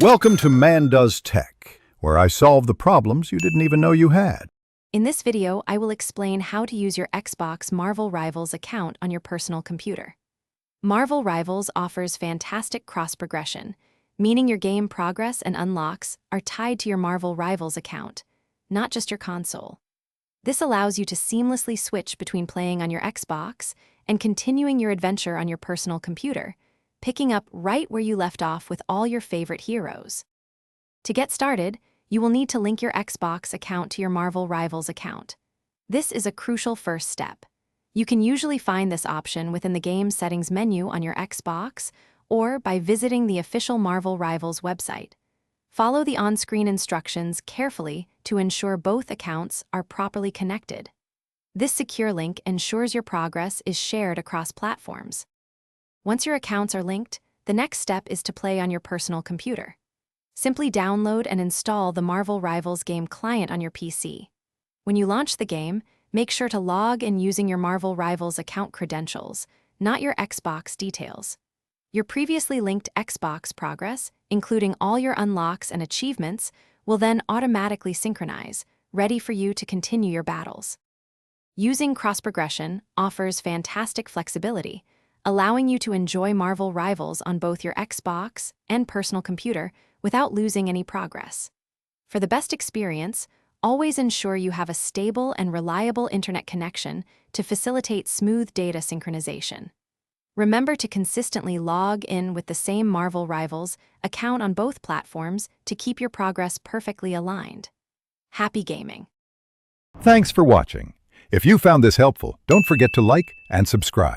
Welcome to Man Does Tech, where I solve the problems you didn't even know you had. In this video, I will explain how to use your Xbox Marvel Rivals account on your personal computer. Marvel Rivals offers fantastic cross-progression, meaning your game progress and unlocks are tied to your Marvel Rivals account, not just your console. This allows you to seamlessly switch between playing on your Xbox and continuing your adventure on your personal computer, picking up right where you left off with all your favorite heroes. To get started, you will need to link your Xbox account to your Marvel Rivals account. This is a crucial first step. You can usually find this option within the Game Settings menu on your Xbox or by visiting the official Marvel Rivals website. Follow the on-screen instructions carefully to ensure both accounts are properly connected. This secure link ensures your progress is shared across platforms. Once your accounts are linked, the next step is to play on your personal computer. Simply download and install the Marvel Rivals game client on your PC. When you launch the game, make sure to log in using your Marvel Rivals account credentials, not your Xbox details. Your previously linked Xbox progress, including all your unlocks and achievements, will then automatically synchronize, ready for you to continue your battles. Using cross-progression offers fantastic flexibility, allowing you to enjoy Marvel Rivals on both your Xbox and personal computer without losing any progress. For the best experience, always ensure you have a stable and reliable internet connection to facilitate smooth data synchronization. Remember to consistently log in with the same Marvel Rivals account on both platforms to keep your progress perfectly aligned. Happy gaming! Thanks for watching. If you found this helpful, don't forget to like and subscribe.